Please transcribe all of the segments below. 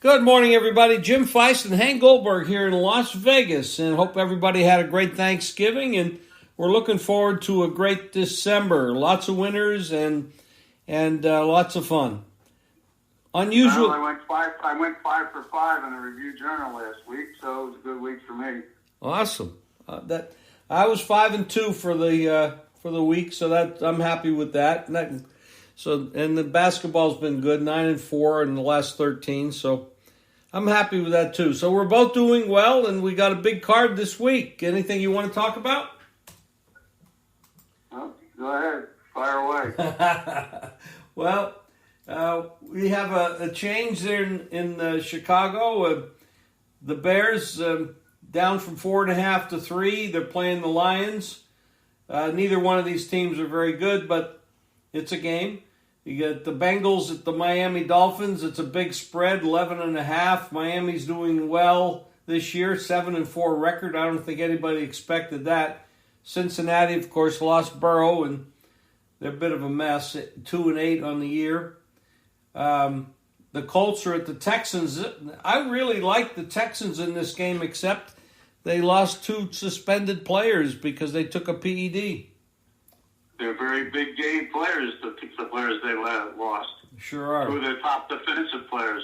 Good morning, everybody. Jim Feist and Hank Goldberg here in Las Vegas, and hope everybody had a great Thanksgiving, and we're looking forward to a great December. Lots of winners and lots of fun. Unusual. Well, I went 5 for 5 in the Review Journal last week, so it was a good week for me. Awesome. I was 5 and 2 for the week, so that I'm happy with that. And the basketball's been good, 9 and 4 in the last 13. So I'm happy with that too. So we're both doing well, and we got a big card this week. Anything you want to talk about? Well, go ahead, fire away. Well, we have a change there in Chicago. The Bears down from 4.5 to 3. They're playing the Lions. Neither one of these teams are very good, but it's a game. You got the Bengals at the Miami Dolphins. It's a big spread, 11.5. Miami's doing well this year, 7-4 record. I don't think anybody expected that. Cincinnati, of course, lost Burrow, and they're a bit of a mess, 2-8 on the year. The Colts are at the Texans. I really like the Texans in this game, except they lost 2 suspended players because they took a PED. They're very big game players, the players they lost. Sure are. Who are their top defensive players.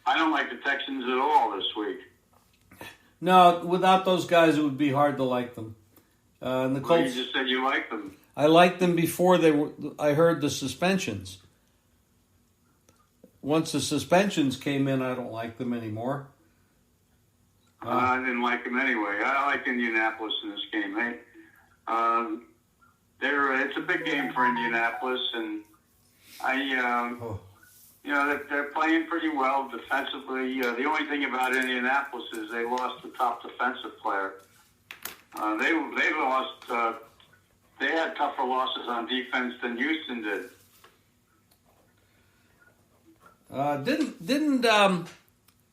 I don't like the Texans at all this week. No, without those guys, it would be hard to like them. And the Colts, Well, you just said you like them. I liked them before I heard the suspensions. Once the suspensions came in, I don't like them anymore. I didn't like them anyway. I like Indianapolis in this game. It's a big game for Indianapolis, and they're playing pretty well defensively. The only thing about Indianapolis is they lost the top defensive player. They lost. They had tougher losses on defense than Houston did.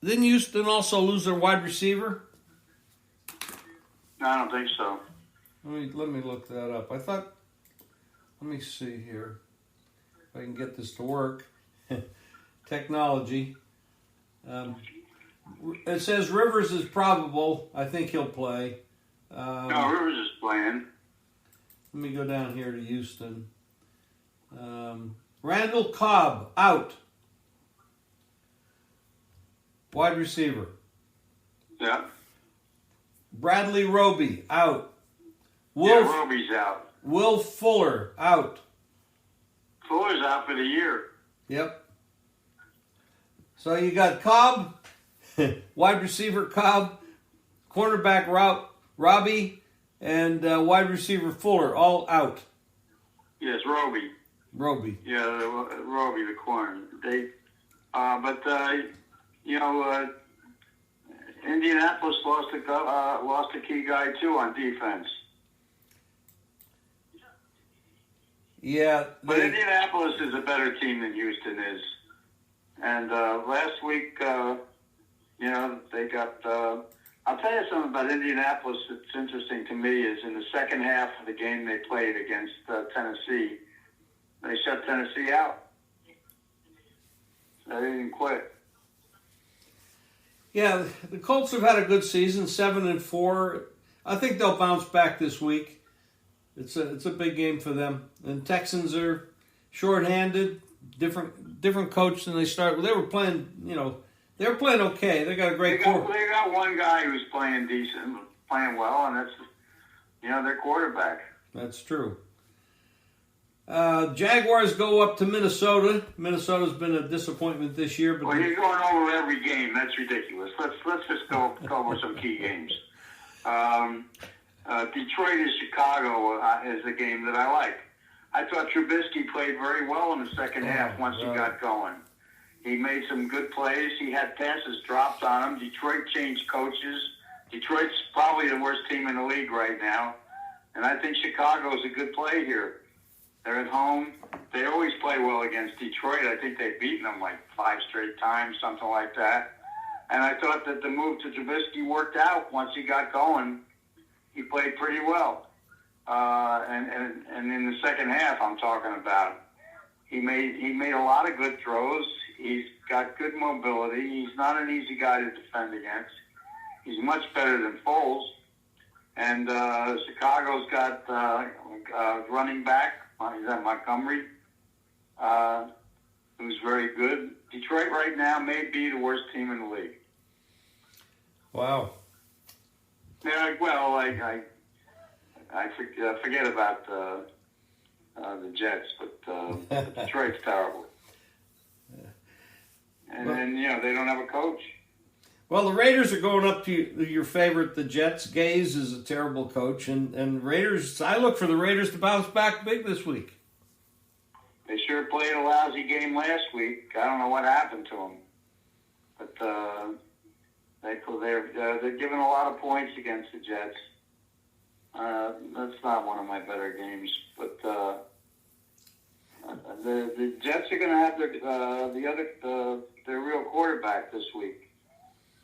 Didn't Houston also lose their wide receiver? No, I don't think so. Let me look that up. Let me see here if I can get this to work. Technology. It says Rivers is probable. I think he'll play. No, Rivers is playing. Let me go down here to Houston. Randall Cobb out. Wide receiver. Yeah. Bradley Roby out. Roby's out. Will Fuller out. Fuller's out for the year. Yep. So you got Cobb, wide receiver Cobb, cornerback Robbie, and wide receiver Fuller all out. Yes, Roby. Yeah, Roby, the corner. Indianapolis lost a key guy too on defense. Yeah, but Indianapolis is a better team than Houston is. And last week, they got. I'll tell you something about Indianapolis that's interesting to me is in the second half of the game they played against Tennessee, they shut Tennessee out. They didn't quit. Yeah, the Colts have had a good season, 7-4. I think they'll bounce back this week. It's a big game for them. And Texans are shorthanded, different coach than they start. They were playing, they were playing okay. They got a great quarterback. They got one guy who's playing decent, playing well, and that's their quarterback. That's true. Jaguars go up to Minnesota. Minnesota's been a disappointment this year. But you're going over every game. That's ridiculous. Let's just go over some key games. Detroit and Chicago is a game that I like. I thought Trubisky played very well in the second half once he got going. He made some good plays. He had passes dropped on him. Detroit changed coaches. Detroit's probably the worst team in the league right now. And I think Chicago's a good play here. They're at home. They always play well against Detroit. I think they've beaten them like 5 straight times, something like that. And I thought that the move to Trubisky worked out once he got going. He played pretty well. And in the second half, I'm talking about, he made a lot of good throws. He's got good mobility. He's not an easy guy to defend against. He's much better than Foles. And Chicago's got running back, is that Montgomery, who's very good. Detroit right now may be the worst team in the league. Wow. Yeah, well, I forget about the Jets, but Detroit's terrible. And then, they don't have a coach. Well, the Raiders are going up to your favorite, the Jets. Gaze is a terrible coach, and Raiders. I look for the Raiders to bounce back big this week. They sure played a lousy game last week. I don't know what happened to them, but they're giving a lot of points against the Jets. That's not one of my better games, but the Jets are going to have their real quarterback this week.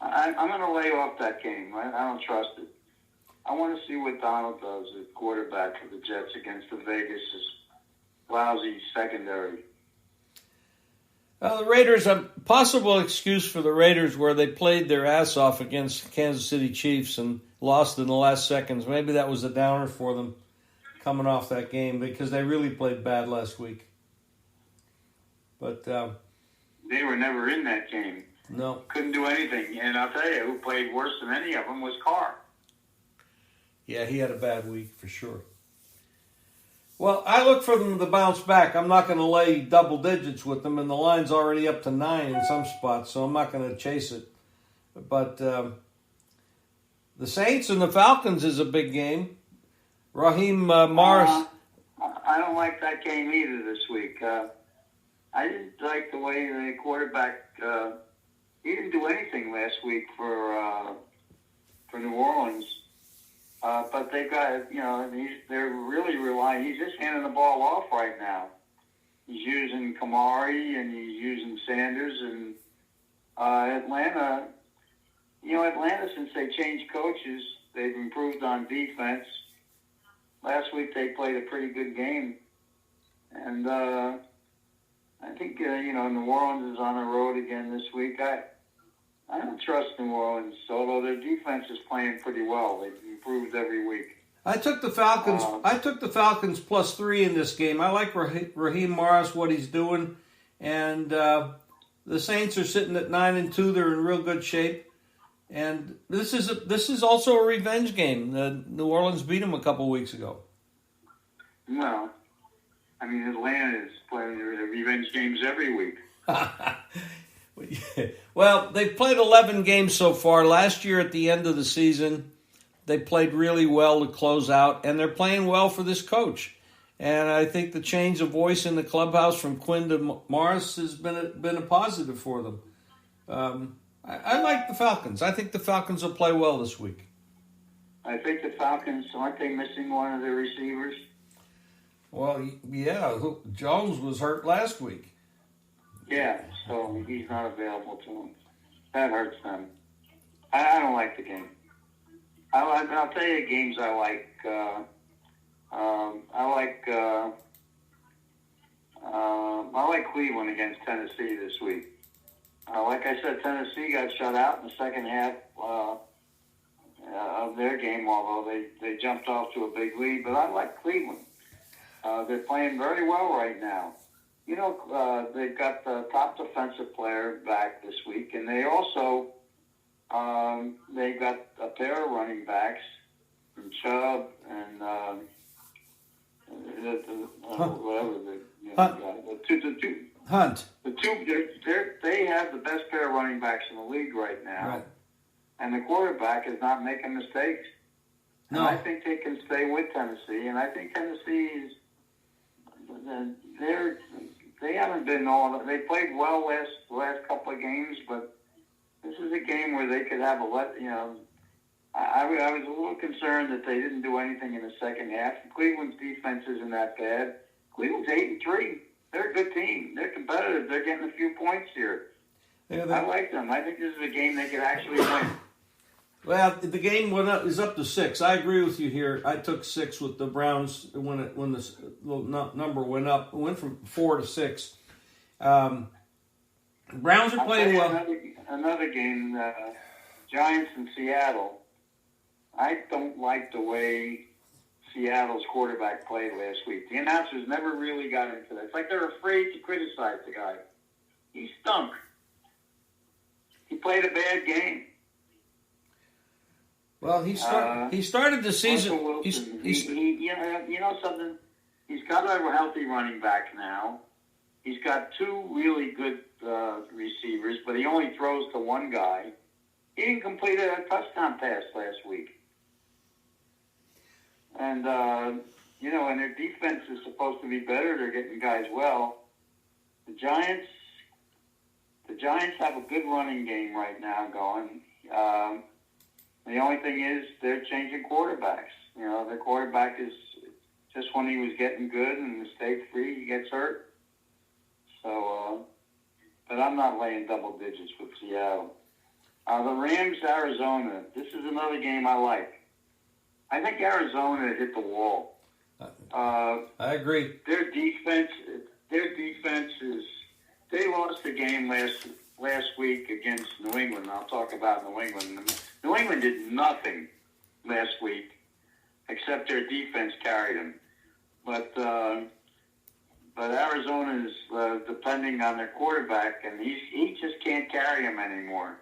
I'm going to lay off that game. I don't trust it. I want to see what Donald does at quarterback for the Jets against the Vegas' lousy secondary. The Raiders, a possible excuse for the Raiders where they played their ass off against Kansas City Chiefs and lost in the last seconds. Maybe that was a downer for them coming off that game because they really played bad last week. But they were never in that game. No. Couldn't do anything. And I'll tell you, who played worse than any of them was Carr. Yeah, he had a bad week for sure. Well, I look for them to bounce back. I'm not going to lay double digits with them, and the line's already up to 9 in some spots, so I'm not going to chase it. But the Saints and the Falcons is a big game. Raheem Morris. I don't like that game either this week. I didn't like the way the quarterback. He didn't do anything last week for New Orleans. But they've got, they're really relying. He's just handing the ball off right now. He's using Kamari and he's using Sanders and Atlanta. Atlanta, since they changed coaches, they've improved on defense. Last week they played a pretty good game, and I think New Orleans is on the road again this week. I don't trust New Orleans, although their defense is playing pretty well. They've improved every week. I took the Falcons. I took the Falcons +3 in this game. I like Raheem Morris, what he's doing, and the Saints are sitting at 9-2. They're in real good shape, and this is also a revenge game. New Orleans beat them a couple weeks ago. Well, I mean, Atlanta is playing their revenge games every week. Well, they've played 11 games so far. Last year at the end of the season, they played really well to close out, and they're playing well for this coach. And I think the change of voice in the clubhouse from Quinn to Morris has been a positive for them. I like the Falcons. I think the Falcons will play well this week. I think the Falcons, aren't they missing one of their receivers? Well, yeah, Jones was hurt last week. Yeah, so he's not available to them. That hurts them. I don't like the game. I'll tell you the games I like. I like Cleveland against Tennessee this week. Like I said, Tennessee got shut out in the second half of their game, although they jumped off to a big lead. But I like Cleveland. They're playing very well right now. They've got the top defensive player back this week, and they also they've got a pair of running backs from Chubb and Hunt. They have the best pair of running backs in the league right now, right. And the quarterback is not making mistakes. No. And I think they can stay with Tennessee, and I think Tennessee is. They haven't been all. They played well last couple of games, but this is a game where they could have I was a little concerned that they didn't do anything in the second half. Cleveland's defense isn't that bad. Cleveland's 8-3. They're a good team. They're competitive. They're getting a few points here. Yeah, I like them. I think this is a game they could actually win. Well, the game is up to 6. I agree with you here. I took 6 with the Browns when the little number went up. It went from 4 to 6. Browns are playing well. Another game, Giants and Seattle. I don't like the way Seattle's quarterback played last week. The announcers never really got into that. It's like they're afraid to criticize the guy. He stunk. He played a bad game. Well, he started the season. You know something? He's got a healthy running back now. He's got two really good receivers, but he only throws to one guy. He didn't complete a touchdown pass last week. And, and their defense is supposed to be better. They're getting guys well. The Giants have a good running game right now going. The only thing is they're changing quarterbacks. You know, their quarterback is just when he was getting good and mistake-free, he gets hurt. So, but I'm not laying double digits with Seattle. The Rams, Arizona. This is another game I like. I think Arizona hit the wall. I agree. Their defense is. They lost the game last week against New England. I'll talk about New England. New England did nothing last week except their defense carried them. But Arizona is depending on their quarterback, and he just can't carry them anymore.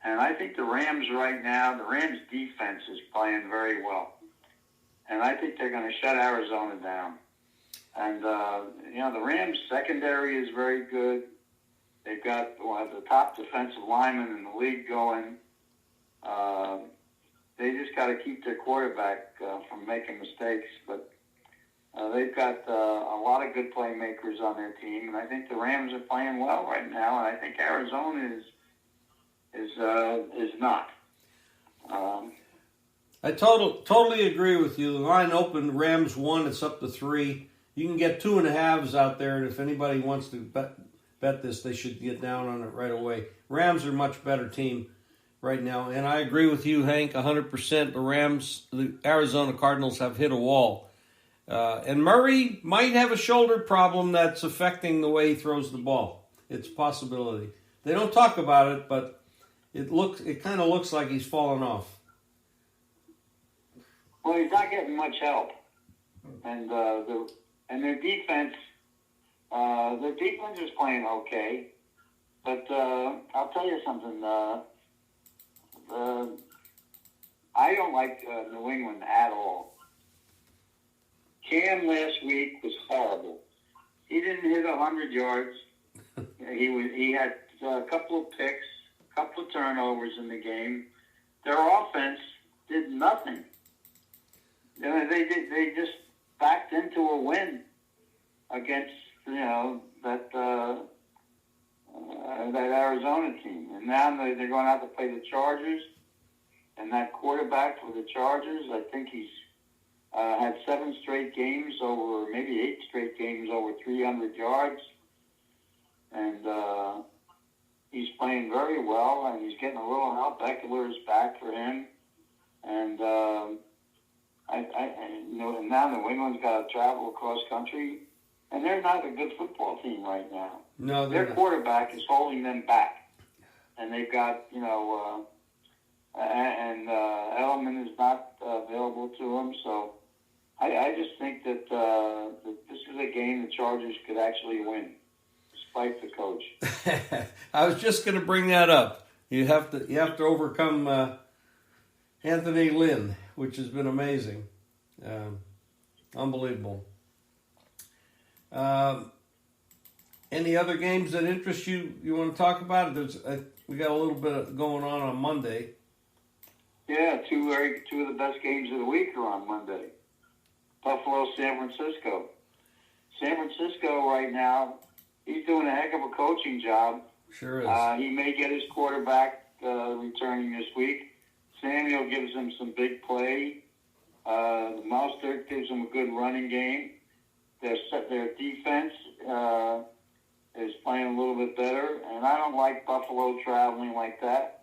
And I think the Rams right now, the Rams defense is playing very well. And I think they're going to shut Arizona down. And, the Rams secondary is very good. They've got the top defensive lineman in the league going. They just got to keep their quarterback from making mistakes. But they've got a lot of good playmakers on their team. And I think the Rams are playing well right now. And I think Arizona is not. I totally agree with you. The line opened, Rams 1, it's up to 3. You can get 2.5s out there, and if anybody wants to bet this, they should get down on it right away. Rams are a much better team right now, and I agree with you, Hank, 100%. The Arizona Cardinals have hit a wall. And Murray might have a shoulder problem that's affecting the way he throws the ball. It's a possibility. They don't talk about it, but it kind of looks like he's fallen off. Well, he's not getting much help, and their defense is playing okay. But I'll tell you something. I don't like New England at all. Cam last week was horrible. He didn't hit 100 yards. He had a couple of picks, a couple of turnovers in the game. Their offense did nothing. They just backed into a win against that Arizona team, and now they're going to have to play the Chargers. And that quarterback for the Chargers, I think he's had 7 straight games over, maybe 8 straight games over 300 yards, and he's playing very well, and he's getting a little help. Eckler is back for him, and and now New England's got to travel across country, and they're not a good football team right now. No, their not. Quarterback is holding them back, and they've got Edelman is not available to them. So I just think that this is a game the Chargers could actually win, despite the coach. I was just going to bring that up. You have to overcome Anthony Lynn, which has been amazing, unbelievable. Any other games that interest you? You want to talk about it? We got a little bit going on Monday. Yeah, two of the best games of the week are on Monday. Buffalo, San Francisco. San Francisco right now, he's doing a heck of a coaching job. Sure is. He may get his quarterback returning this week. Samuel gives him some big play. Mostert gives him a good running game. Their defense is playing a little bit better, and I don't like Buffalo traveling like that.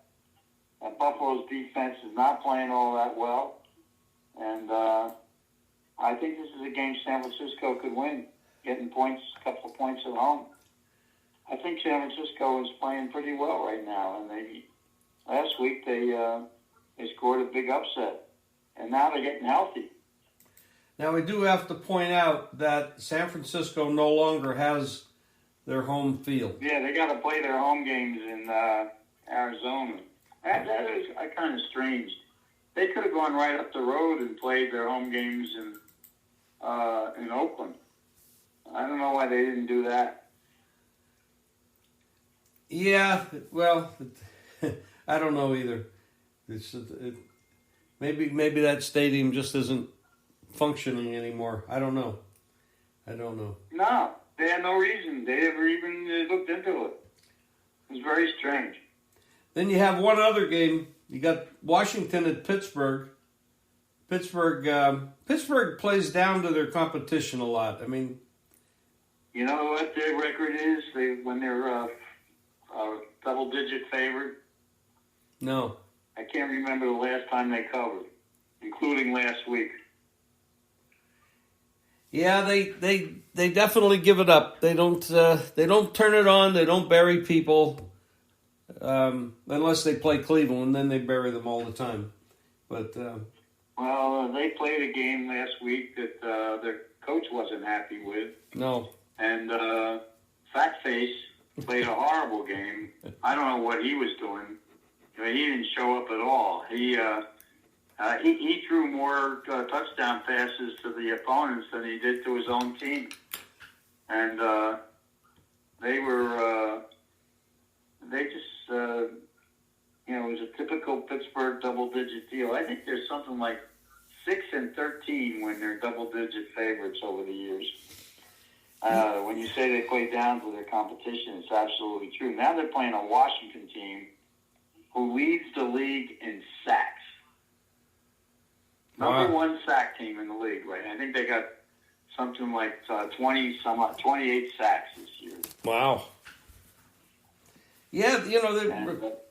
Buffalo's defense is not playing all that well, and I think this is a game San Francisco could win, getting points, a couple of points at home. I think San Francisco is playing pretty well right now, and last week they scored a big upset, and now they're getting healthy. Now, we do have to point out that San Francisco no longer has their home field. Yeah, they got to play their home games in Arizona. That is kind of strange. They could have gone right up the road and played their home games in Oakland. I don't know why they didn't do that. Yeah, well, I don't know either. Maybe that stadium just isn't functioning anymore. I don't know. No, they had no reason. They never even looked into it. It was very strange. Then you have one other game. You got Washington at Pittsburgh. Pittsburgh plays down to their competition a lot. I mean, you know what their record is when they're a double-digit favorite? No. I can't remember the last time they covered, including last week. Yeah, they definitely give it up. They don't turn it on. They don't bury people unless they play Cleveland, and then they bury them all the time. But well, they played a game last week that their coach wasn't happy with. No. And Fat Face played a horrible game. I don't know what he was doing. He didn't show up at all. He threw more touchdown passes to the opponents than he did to his own team. And they just, it was a typical Pittsburgh double-digit deal. I think there's something like 6-13 when they're double-digit favorites over the years. When you say they play down to their competition, it's absolutely true. Now they're playing a Washington team who leads the league in sacks. Number one sack team in the league, right? I think they got something like 28 sacks this year. Wow. Yeah,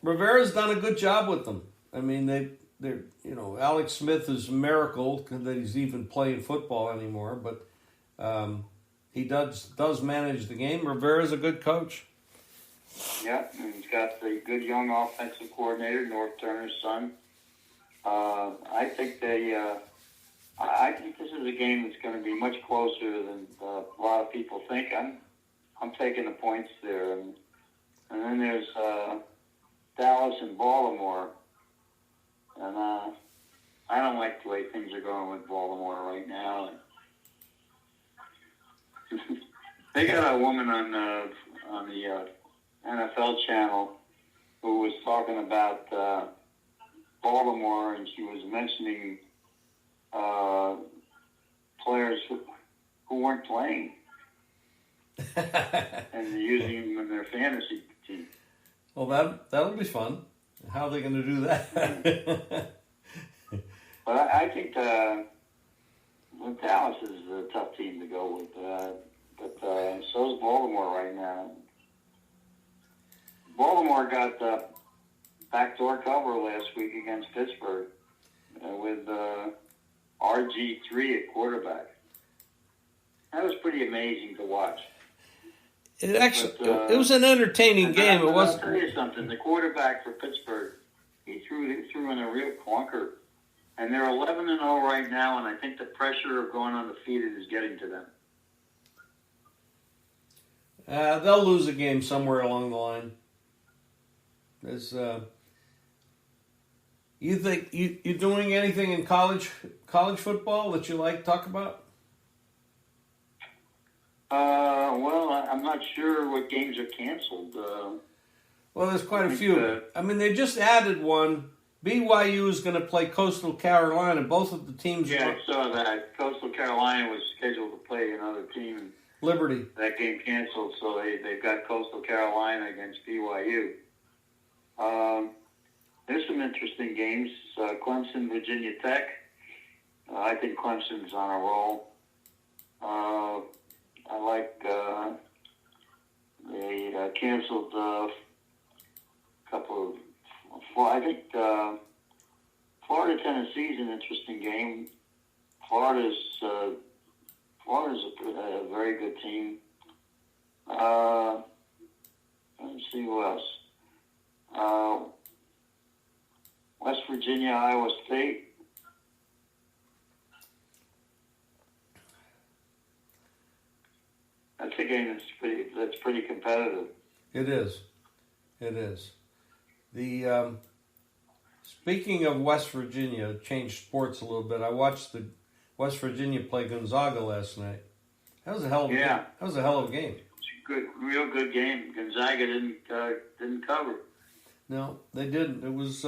Rivera's done a good job with them. I mean, they're Alex Smith is a miracle that he's even playing football anymore, but he does manage the game. Rivera's a good coach. Yeah, and he's got the good young offensive coordinator, North Turner's son. I think this is a game that's going to be much closer than a lot of people think. I'm taking the points there, and then there's Dallas and Baltimore, and I don't like the way things are going with Baltimore right now. They got a woman on the NFL channel who was talking about Baltimore, and she was mentioning players who weren't playing and using them in their fantasy team. Well, that'll be fun. How are they going to do that? But I think Dallas is a tough team to go with, but so is Baltimore right now. Baltimore got backdoor cover last week against Pittsburgh with RG3 at quarterback. That was pretty amazing to watch. It was an entertaining game. It was. I'll tell you something. The quarterback for Pittsburgh, he threw in a real clunker, and they're 11-0 right now. And I think the pressure of going undefeated is getting to them. They'll lose a game somewhere along the line. You think you doing anything in college football that you like to talk about? Well, I'm not sure what games are canceled. Well, there's quite a few. I mean, they just added one. BYU is going to play Coastal Carolina. Both of the teams. Yeah, I saw that. Coastal Carolina was scheduled to play another team. Liberty. That game canceled, so they've got Coastal Carolina against BYU. There's some interesting games. Clemson, Virginia Tech. I think Clemson's on a roll. I like they canceled a couple of. I think Florida Tennessee is an interesting game. Florida's a very good team. see who else. West Virginia, Iowa State. That's a game that's pretty competitive. It is. The speaking of West Virginia, change sports a little bit. I watched the West Virginia play Gonzaga last night. That was a hell of a game. That was a hell of a game. Good, real good game. Gonzaga didn't cover. No, they didn't. It was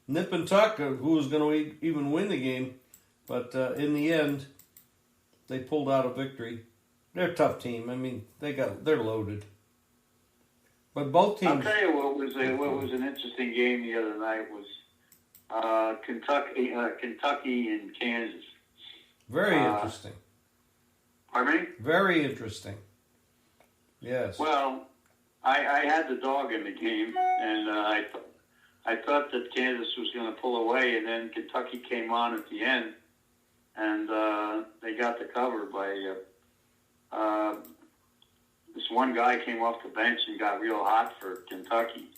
nip and tuck who was going to even win the game, but in the end, they pulled out a victory. They're a tough team. I mean, they're loaded. But both teams. I'll tell you what was an interesting game the other night was Kentucky and Kansas. Very interesting. Pardon me? Very interesting. Yes. Well, I had the dog in the game, and I thought that Kansas was going to pull away, and then Kentucky came on at the end, and they got the cover by this one guy came off the bench and got real hot for Kentucky.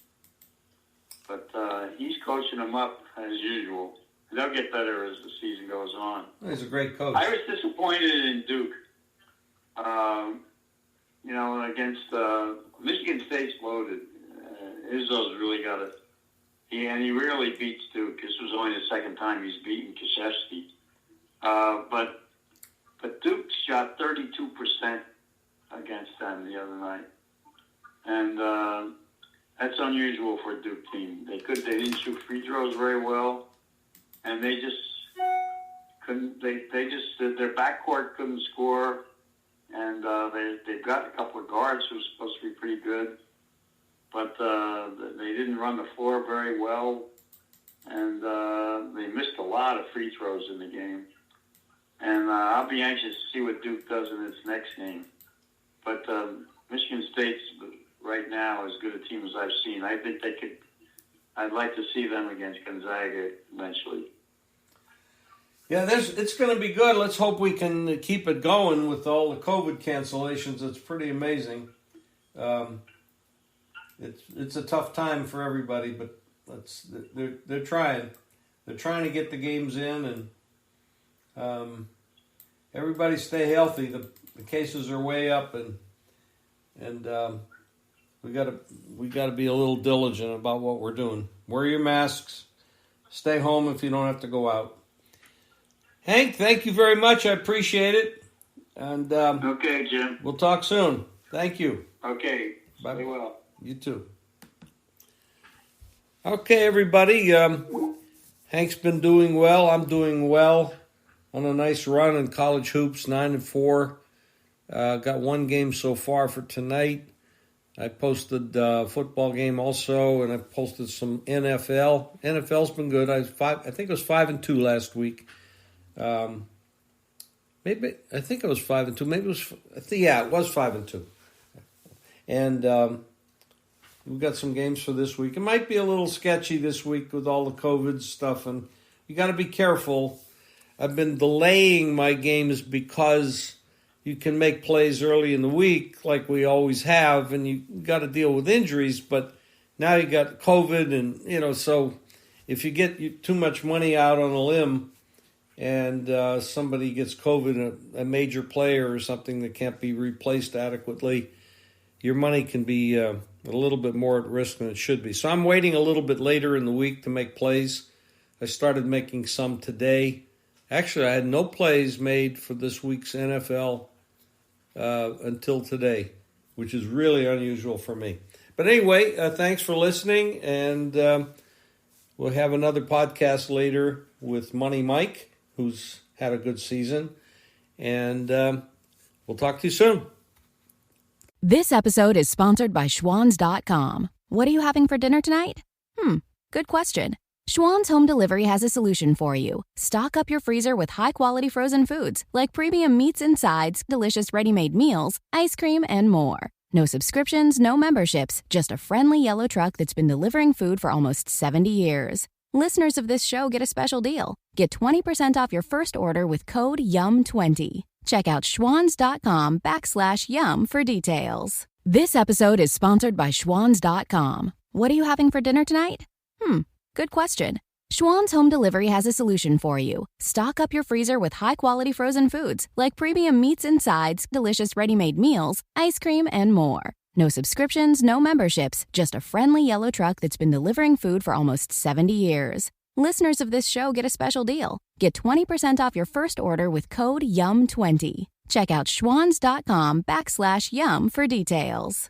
But he's coaching them up as usual. They'll get better as the season goes on. He's a great coach. I was disappointed in Duke. Against Michigan State's loaded. Izzo's really got it. He rarely beats Duke. This was only the second time he's beaten Krzyzewski. But Duke shot 32% against them the other night, and that's unusual for a Duke team. They didn't shoot free throws very well, and they just couldn't. Their backcourt couldn't score, and they've got a couple of guards who are supposed to be pretty good, but they didn't run the floor very well, and they missed a lot of free throws in the game. And I'll be anxious to see what Duke does in its next game. But Michigan State's right now as good a team as I've seen. I think they could. I'd like to see them against Gonzaga eventually. Yeah, it's going to be good. Let's hope we can keep it going with all the COVID cancellations. It's pretty amazing. It's a tough time for everybody, but they're trying. They're trying to get the games in, and everybody stay healthy. The cases are way up, and we got to be a little diligent about what we're doing. Wear your masks. Stay home if you don't have to go out. Hank, thank you very much. I appreciate it. And okay, Jim. We'll talk soon. Thank you. Okay. Bye. Stay well. You too. Okay, everybody. Hank's been doing well. I'm doing well. On a nice run in college hoops, 9-4. Got one game so far for tonight. I posted a football game also, and I posted some NFL. NFL's been good. I think it was 5-2 last week. I think it was 5-2. Maybe it was. It was 5-2. And we've got some games for this week. It might be a little sketchy this week with all the COVID stuff, and you got to be careful. I've been delaying my games because you can make plays early in the week like we always have, and you got to deal with injuries. But now you got COVID, and, so if you get too much money out on a limb and somebody gets COVID, a major player or something that can't be replaced adequately, your money can be a little bit more at risk than it should be. So I'm waiting a little bit later in the week to make plays. I started making some today. Actually, I had no plays made for this week's NFL until today, which is really unusual for me. But anyway, thanks for listening, and we'll have another podcast later with Money Mike, who's had a good season, and we'll talk to you soon. This episode is sponsored by Schwans.com. What are you having for dinner tonight? Good question. Schwann's Home Delivery has a solution for you. Stock up your freezer with high-quality frozen foods like premium meats and sides, delicious ready-made meals, ice cream, and more. No subscriptions, no memberships, just a friendly yellow truck that's been delivering food for almost 70 years. Listeners of this show get a special deal. Get 20% off your first order with code YUM20. Check out schwans.com/YUM for details. This episode is sponsored by Schwans.com. What are you having for dinner tonight? Good question. Schwann's Home Delivery has a solution for you. Stock up your freezer with high-quality frozen foods like premium meats and sides, delicious ready-made meals, ice cream, and more. No subscriptions, no memberships, just a friendly yellow truck that's been delivering food for almost 70 years. Listeners of this show get a special deal. Get 20% off your first order with code YUM20. Check out schwans.com/YUM for details.